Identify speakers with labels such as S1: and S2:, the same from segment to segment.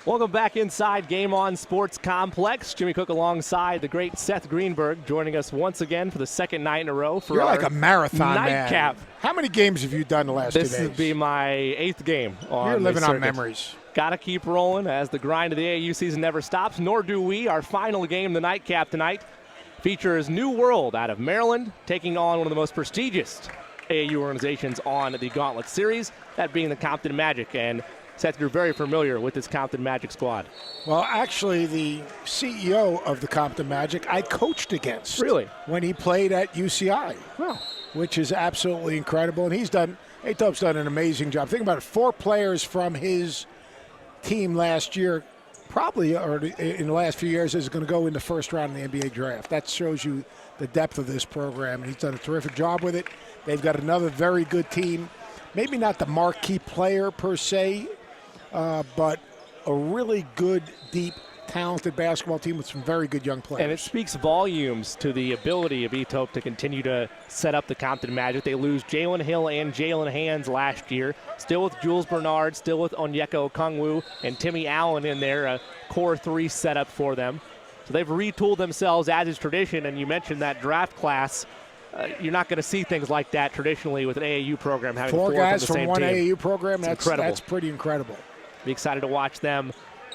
S1: Welcome back inside Game On Sports Complex. Jimmy Cook alongside the great Seth Greenberg joining us once again for the second night in a row for
S2: You're
S1: our
S2: like a marathon
S1: nightcap.
S2: man. How many games have you done the last 2 days?
S1: This would be my 8th game on
S2: You're living
S1: the
S2: on
S1: circuit.
S2: memories.
S1: Got to keep rolling as the grind of the AAU season never stops, nor do we. Our final game, the nightcap tonight, features New World out of Maryland, taking on one of the most prestigious AAU organizations on the Gauntlet Series, that being the Compton Magic. And Seth, you're very familiar with this Compton Magic squad.
S2: Well, actually, the CEO of the Compton Magic I coached against.
S1: Really?
S2: When he played at UCI.
S1: Wow.
S2: Which is absolutely incredible. And A-Dub's done an amazing job. Think about it, 4 players from his team last year, probably or in the last few years, is going to go in the first round of the NBA draft. That shows you the depth of this program. And he's done a terrific job with it. They've got another very good team. Maybe not the marquee player per se, but a really good, deep, talented basketball team with some very good young players.
S1: And it speaks volumes to the ability of ETOP to continue to set up the Compton Magic. They lose Jalen Hill and Jalen Hands last year. Still with Jules Bernard, still with Onyeka Okongwu and Timmy Allen in there, a core 3 setup for them. So they've retooled themselves as is tradition, and you mentioned that draft class. You're not going to see things like that traditionally with an AAU program having
S2: 4 guys
S1: from the same
S2: one
S1: team.
S2: AAU program. That's pretty incredible.
S1: Be excited to watch them,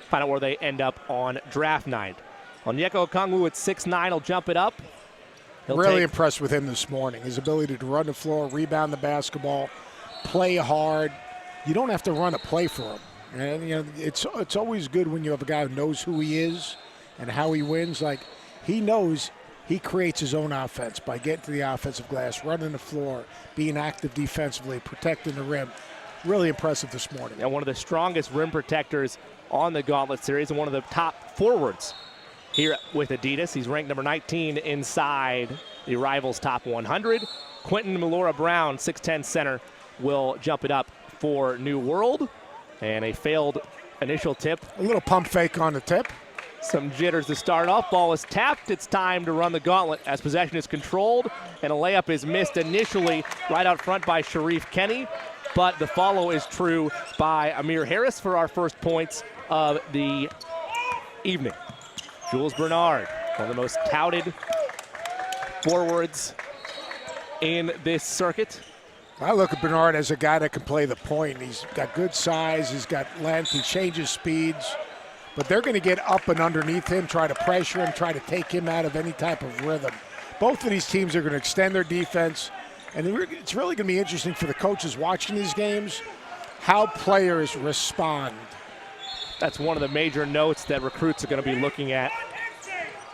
S1: find out where they end up on draft night. Onyeka Okongwu at 6'9" will jump it up.
S2: Really impressed with him this morning. His ability to run the floor, rebound the basketball, play hard. You don't have to run a play for him. And you know, it's always good when you have a guy who knows who he is and how he wins. Like, he knows he creates his own offense by getting to the offensive glass, running the floor, being active defensively, protecting the rim. Really impressive this morning.
S1: And one of the strongest rim protectors on the Gauntlet Series and one of the top forwards here with Adidas. He's ranked number 19 inside the Rivals top 100. Quentin Melora Brown, 6'10" center, will jump it up for New World. And a failed initial tip.
S2: A little pump fake on the tip.
S1: Some jitters to start off. Ball is tapped. It's time to run the gauntlet as possession is controlled. And a layup is missed initially right out front by Sharif Kenny. But the follow is true by Amir Harris for our first points of the evening. Jules Bernard, one of the most touted forwards in this circuit.
S2: I look at Bernard as a guy that can play the point. He's got good size, he's got length, he changes speeds. But they're going to get up and underneath him, try to pressure him, try to take him out of any type of rhythm. Both of these teams are going to extend their defense. And it's really going to be interesting for the coaches watching these games, how players respond.
S1: That's one of the major notes that recruits are going to be looking at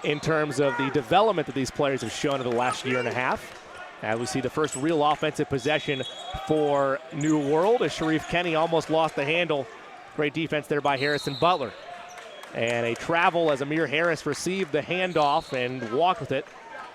S1: in terms of the development that these players have shown in the last year and a half. As we see the first real offensive possession for New World as Sharif Kenny almost lost the handle. Great defense there by Harrison Butler. And a travel as Amir Harris received the handoff and walked with it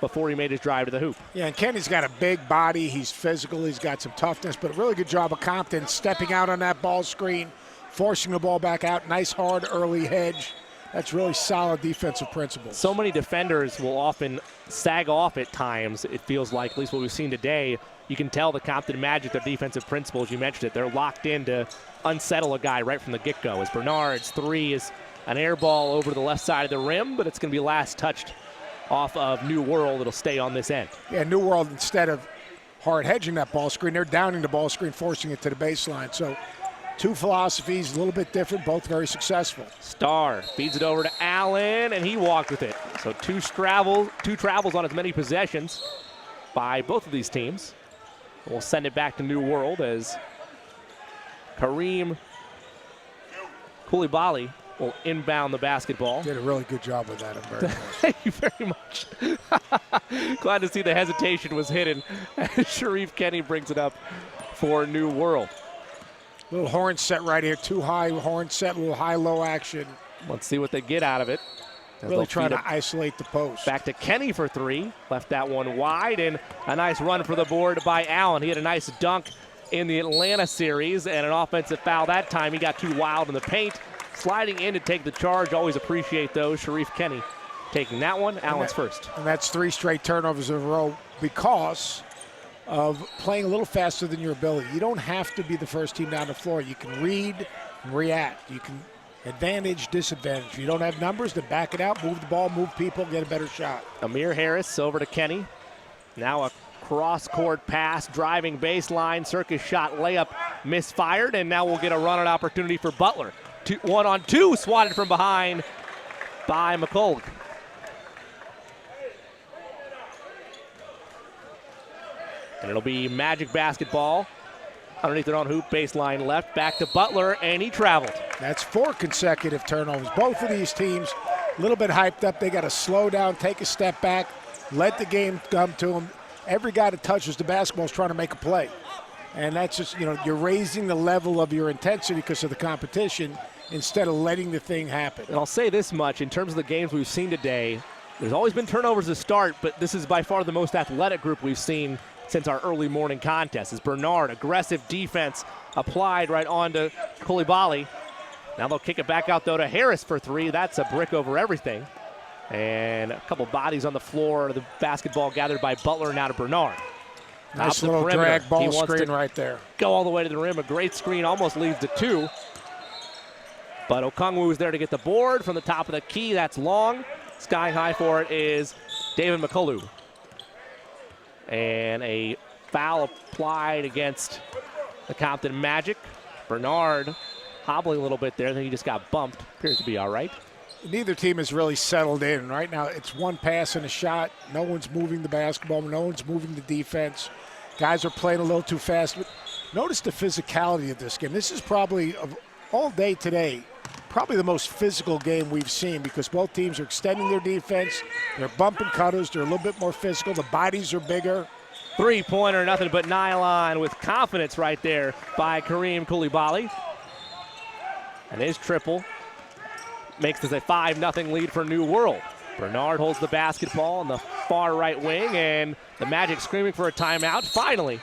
S1: before he made his drive to the hoop.
S2: Yeah, and Kenny's got a big body. He's physical. He's got some toughness, but a really good job of Compton stepping out on that ball screen, forcing the ball back out. Nice, hard, early hedge. That's really solid defensive principles.
S1: So many defenders will often sag off at times, it feels like, at least what we've seen today. You can tell the Compton Magic, their defensive principles, you mentioned it, they're locked in to unsettle a guy right from the get-go. As Bernard's 3 is an air ball over the left side of the rim, but it's going to be last touched off of New World. It'll stay on this end.
S2: Yeah, New World, instead of hard hedging that ball screen, they're downing the ball screen, forcing it to the baseline. So 2 philosophies, a little bit different, both very successful.
S1: Starr feeds it over to Allen, and he walked with it. So two travels on as many possessions by both of these teams. We'll send it back to New World as Kareem Koulibaly will inbound the basketball.
S2: Did a really good job with that. I'm very impressed.
S1: Thank you very much. Glad to see the hesitation was hidden as Sharif Kenny brings it up for New World.
S2: Little horn set right here. 2 high horn set, a little high-low action.
S1: Let's see what they get out of it.
S2: Really trying to isolate the post.
S1: Back to Kenny for 3. Left that one wide, and a nice run for the board by Allen. He had a nice dunk in the Atlanta series, and an offensive foul that time. He got too wild in the paint. Sliding in to take the charge. Always appreciate those. Sharif Kenny taking that one. Allen's first.
S2: And that's 3 straight turnovers in a row because of playing a little faster than your ability. You don't have to be the first team down the floor. You can read and react. You can Advantage, disadvantage. If you don't have numbers, then back it out, move the ball, move people, get a better shot.
S1: Amir Harris over to Kenny. Now a cross-court pass, driving baseline, circus shot, layup misfired, and now we'll get a run-out opportunity for Butler. 1-on-2, swatted from behind by McCullough. And it'll be Magic basketball. Underneath their own hoop, baseline left, back to Butler, and he traveled.
S2: That's 4 consecutive turnovers. Both of these teams a little bit hyped up. They got to slow down, take a step back, let the game come to them. Every guy that touches the basketball is trying to make a play. And that's just, you're raising the level of your intensity because of the competition instead of letting the thing happen.
S1: And I'll say this much, in terms of the games we've seen today, there's always been turnovers to start, but this is by far the most athletic group we've seen since our early morning contest. As Bernard, aggressive defense applied right onto Coulibaly. Now they'll kick it back out, though, to Harris for 3. That's a brick over everything. And a couple bodies on the floor. The basketball gathered by Butler, now to Bernard.
S2: Nice little drag ball screen right there.
S1: Go all the way to the rim. A great screen, almost leads to 2. But Okongwu is there to get the board from the top of the key. That's long. Sky high for it is David McCullough. And a foul applied against the Compton Magic. Bernard hobbling a little bit there. Then he just got bumped. Appears to be all right.
S2: Neither team has really settled in. Right now it's one pass and a shot. No one's moving the basketball. No one's moving the defense. Guys are playing a little too fast. But notice the physicality of this game. This is probably, of all day today, probably the most physical game we've seen because both teams are extending their defense. They're bumping cutters. They're a little bit more physical. The bodies are bigger.
S1: Three-pointer, nothing but nylon with confidence right there by Kareem Coulibaly. And his triple makes this a 5-0 lead for New World. Bernard holds the basketball on the far right wing, and the Magic screaming for a timeout. Finally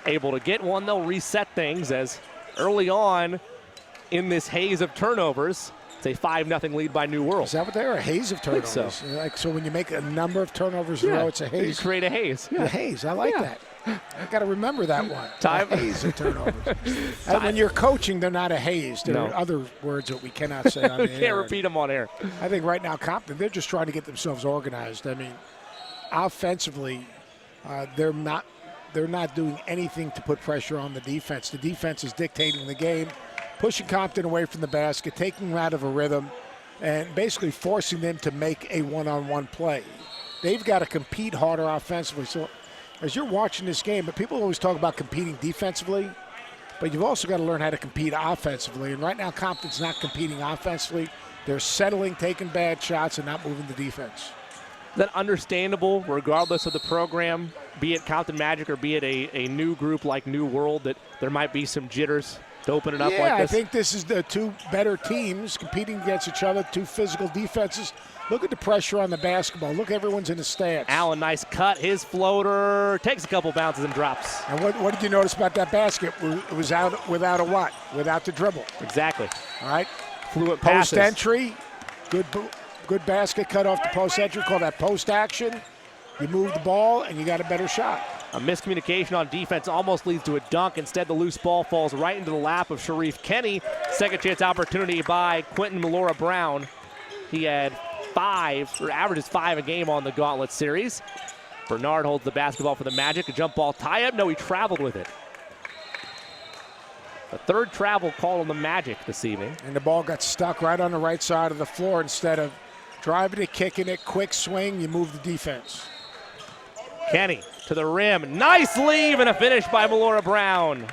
S1: able to get one. They'll reset things as early on in this haze of turnovers, it's a 5-0 lead by New World.
S2: Is that what they are? A haze of turnovers? So when you make a number of turnovers in a row, it's a haze?
S1: You create a haze.
S2: Yeah. A haze. I like that. I got to remember that one. A haze of turnovers. When you're coaching, they're not a haze. There are other words that we cannot say on the air.
S1: Can't repeat them on air.
S2: I think right now, Compton, they're just trying to get themselves organized. I mean, offensively, they're not doing anything to put pressure on the defense. The defense is dictating the game, pushing Compton away from the basket, taking them out of a rhythm, and basically forcing them to make a one-on-one play. They've got to compete harder offensively. So as you're watching this game, but people always talk about competing defensively, but you've also got to learn how to compete offensively. And right now, Compton's not competing offensively. They're settling, taking bad shots, and not moving the defense.
S1: Is that understandable, regardless of the program, be it Compton Magic or be it a new group like New World, that there might be some jitters to open it up like this?
S2: I think this is the two better teams competing against each other, two physical defenses. Look at the pressure on the basketball. Look, everyone's in the stance.
S1: Allen, nice cut. His floater takes a couple bounces and drops.
S2: And what did you notice about that basket? It was out without a what? Without the dribble.
S1: Exactly.
S2: All right.
S1: Fluent passes.
S2: Post entry. Good basket cut off the post entry. Call that post action. You move the ball, and you got a better shot.
S1: A miscommunication on defense almost leads to a dunk. Instead, the loose ball falls right into the lap of Sharif Kenny. Second chance opportunity by Quentin Melora Brown. He had averages 5 a game on the Gauntlet Series. Bernard holds the basketball for the Magic. A jump ball tie-up. No, he traveled with it. The third travel called on the Magic this evening.
S2: And the ball got stuck right on the right side of the floor. Instead of driving it, kicking it, quick swing, you move the defense.
S1: Kenny to the rim. Nice leave and a finish by Melora Brown.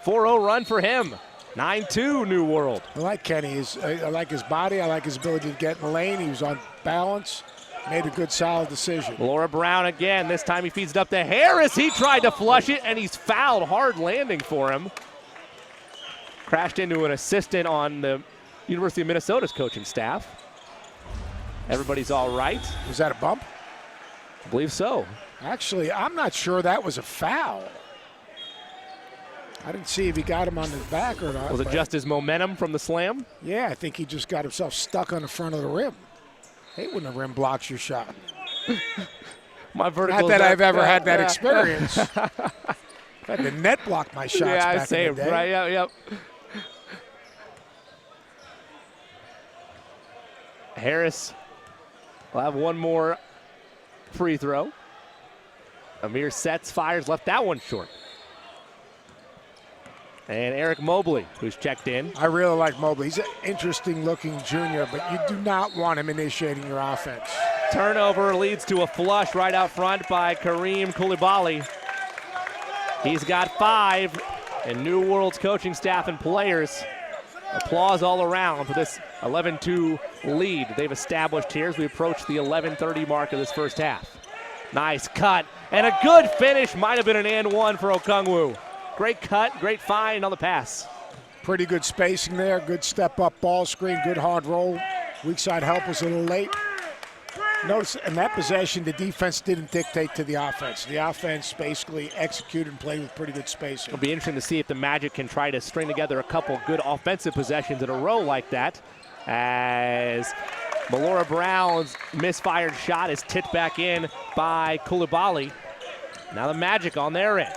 S1: 4-0 run for him. 9-2 New World.
S2: I like Kenny. I like his body. I like his ability to get in the lane. He was on balance. Made a good, solid decision.
S1: Melora Brown again. This time he feeds it up to Harris. He tried to flush it, and he's fouled. Hard landing for him. Crashed into an assistant on the University of Minnesota's coaching staff. Everybody's all right.
S2: Was that a bump?
S1: I believe so.
S2: Actually, I'm not sure that was a foul. I didn't see if he got him on his back or not.
S1: Was it just his momentum from the slam?
S2: Yeah, I think he just got himself stuck on the front of the rim. Hate when the rim blocks your shot.
S1: My vertical.
S2: Not that I've ever had that experience. I've had the net block my shots back in the day.
S1: Right, yep. Harris will have one more free throw. Amir sets, fires, left that one short. And Eric Mobley, who's checked in.
S2: I really like Mobley. He's an interesting-looking junior, but you do not want him initiating your offense.
S1: Turnover leads to a flush right out front by Kareem Koulibaly. He's got 5, and New World's coaching staff and players, applause all around for this 11-2 lead they've established here as we approach the 11:30 mark of this first half. Nice cut, and a good finish. Might have been an and one for Okongwu. Great cut, great find on the pass.
S2: Pretty good spacing there, good step-up ball screen, good hard roll. Weak side help was a little late. Notice in that possession, the defense didn't dictate to the offense. The offense basically executed and played with pretty good spacing.
S1: It'll be interesting to see if the Magic can try to string together a couple good offensive possessions in a row like that, as Melora Brown's misfired shot is tipped back in by Koulibaly. Now the Magic on their end.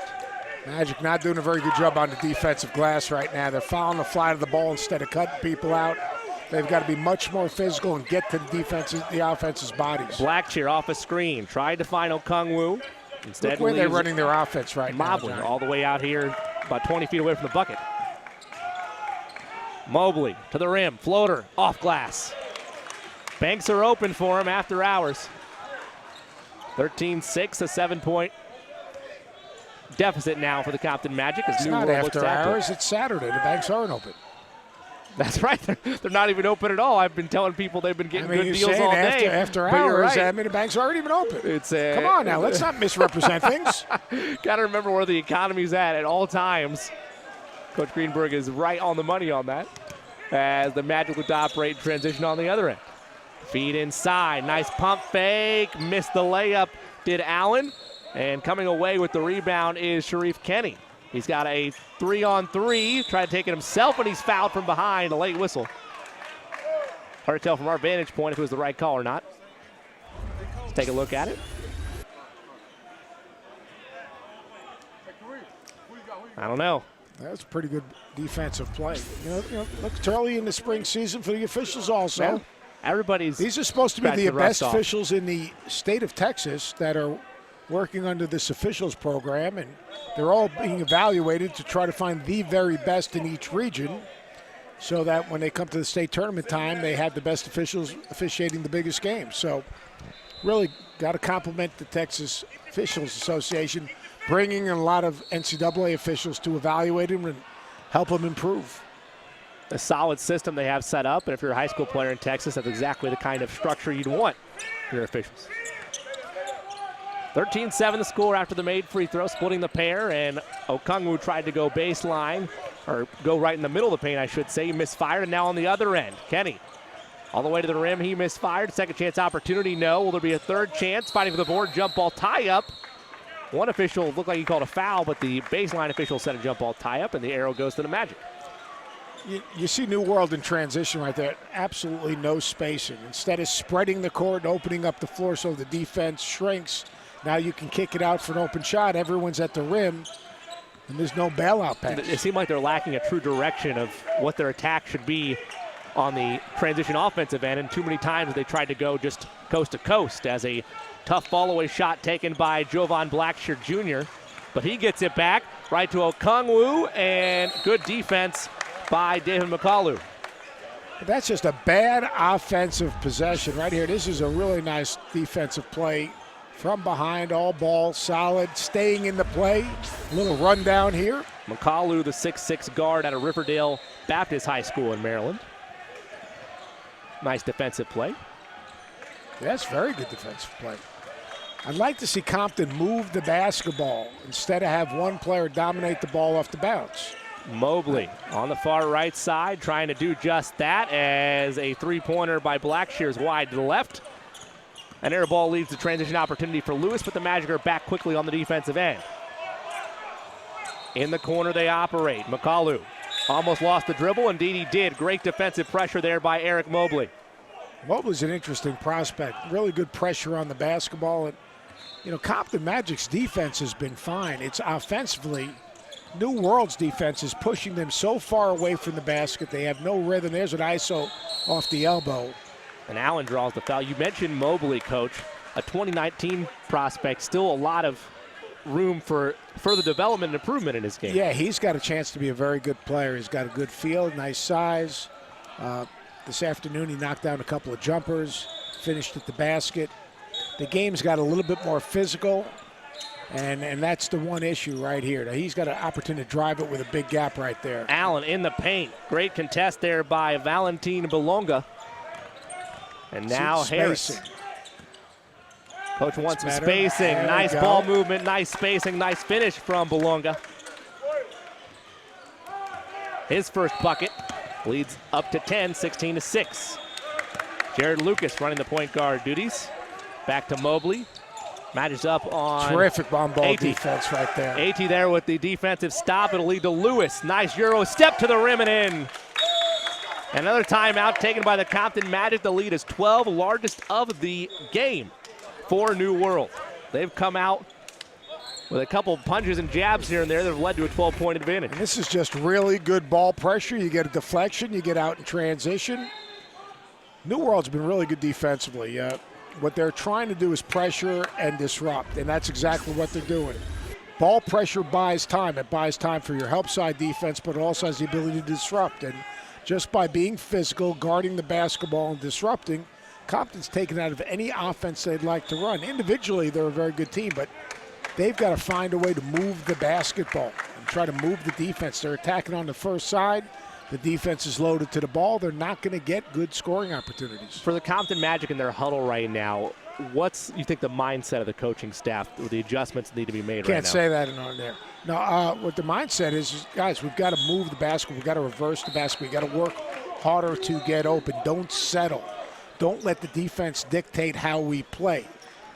S2: Magic not doing a very good job on the defensive glass right now. They're fouling the fly of the ball instead of cutting people out. They've got to be much more physical and get to the offense's bodies.
S1: Blackshear off a screen, tried to find Okongwu. Instead,
S2: look where they're running their offense right now.
S1: Mobley all the way out here, about 20 feet away from the bucket. Mobley to the rim, floater, off glass. Banks are open for him after hours. 13-6, a 7-point deficit now for the Compton Magic. As
S2: it's
S1: New
S2: not
S1: World
S2: after hours, it's Saturday. The banks aren't open.
S1: That's right. They're not even open at all. I've been telling people they've been getting good deals all day.
S2: After hours,
S1: right.
S2: I mean, the banks aren't even open.
S1: It's
S2: come on now, let's not misrepresent things.
S1: Got to remember where the economy's at all times. Coach Greenberg is right on the money on that, as the Magic look to operate in transition on the other end. Feed inside, nice pump fake, missed the layup, did Allen. And coming away with the rebound is Sharif Kenny. He's got a 3-on-3, tried to take it himself, and he's fouled from behind, a late whistle. Hard to tell from our vantage point if it was the right call or not. Let's take a look at it. I don't know.
S2: That's pretty good defensive play. You know, look, it's early in the spring season for the officials also.
S1: Well, these are
S2: supposed to be the best officials in the state of Texas that are working under this officials program, and they're all being evaluated to try to find the very best in each region so that when they come to the state tournament time, they have the best officials officiating the biggest games. So really got to compliment the Texas Officials Association, bringing in a lot of NCAA officials to evaluate them and help them improve.
S1: A solid system they have set up, and if you're a high school player in Texas, that's exactly the kind of structure you'd want for your officials. 13-7 the score after the made free throw, splitting the pair, and Okongwu tried to go baseline, or go right in the middle of the paint, I should say. He misfired, and now on the other end, Kenny. All the way to the rim, he misfired. Second chance opportunity, no. Will there be a third chance? Fighting for the board, jump ball tie-up. One official looked like he called a foul, but the baseline official said a jump ball tie-up, and the arrow goes to the Magic.
S2: You see New World in transition right there. Absolutely no spacing. Instead of spreading the court and opening up the floor so the defense shrinks, now you can kick it out for an open shot. Everyone's at the rim, and there's no bailout pass.
S1: It seemed like they're lacking a true direction of what their attack should be on the transition offensive end, and too many times they tried to go just coast to coast, as a tough fall-away shot taken by Jovan Blackshear Jr., but he gets it back right to Okongwu, and good defense by David McCallum.
S2: That's just a bad offensive possession right here. This is a really nice defensive play. From behind, all ball, solid, staying in the play. A little rundown here.
S1: McCallum, the 6'6 guard out of Riverdale Baptist High School in Maryland. Nice defensive play.
S2: That's very good defensive play. I'd like to see Compton move the basketball instead of have one player dominate the ball off the bounce.
S1: Mobley on the far right side trying to do just that, as a three-pointer by Blackshear's wide to the left. An air ball leads to transition opportunity for Lewis, but the Magic are back quickly on the defensive end. In the corner they operate. McCallum almost lost the dribble. Indeed he did. Great defensive pressure there by Eric Mobley.
S2: Mobley's an interesting prospect. Really good pressure on the basketball. And, you know, Compton Magic's defense has been fine. It's offensively, New World's defense is pushing them so far away from the basket. They have no rhythm. There's an ISO off the elbow.
S1: And Allen draws the foul. You mentioned Mobley, Coach, a 2019 prospect, still a lot of room for further development and improvement in his game.
S2: Yeah, he's got a chance to be a very good player. He's got a good feel, nice size. This afternoon he knocked down a couple of jumpers, finished at the basket. The game's got a little bit more physical, and that's the one issue right here. Now, he's got an opportunity to drive it with a big gap right there.
S1: Allen in the paint. Great contest there by Valentin Belonga. And now Harris. Coach wants some spacing. Nice ball movement, nice spacing, nice finish from Belonga. His first bucket leads up to 10, 16-6. Jared Lucas running the point guard duties. Back to Mobley. Matches up on
S2: terrific on-ball defense right there.
S1: 80 there with the defensive stop. It'll lead to Lewis. Nice Euro step to the rim and in. Another timeout taken by the Compton Magic. The lead is 12, largest of the game for New World. They've come out with a couple punches and jabs here and there that have led to a 12-point advantage.
S2: And this is just really good ball pressure. You get a deflection, you get out in transition. New World's been really good defensively. What they're trying to do is pressure and disrupt, and that's exactly what they're doing. Ball pressure buys time. It buys time for your help side defense, but it also has the ability to disrupt. And just by being physical, guarding the basketball, and disrupting, Compton's taken out of any offense they'd like to run. Individually, they're a very good team, but they've got to find a way to move the basketball and try to move the defense. They're attacking on the first side. The defense is loaded to the ball. They're not going to get good scoring opportunities.
S1: For the Compton Magic in their huddle right now, what's, you think, the mindset of the coaching staff with the adjustments that need to be made right now?
S2: Can't say that on there. No, what the mindset is, guys, we've got to move the basketball. We've got to reverse the basketball. We've got to work harder to get open. Don't settle. Don't let the defense dictate how we play.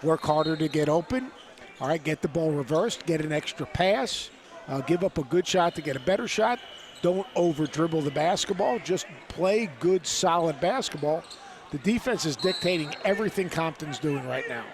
S2: Work harder to get open. All right, get the ball reversed, get an extra pass, give up a good shot to get a better shot. Don't over-dribble the basketball. Just play good, solid basketball. The defense is dictating everything Compton's doing right now.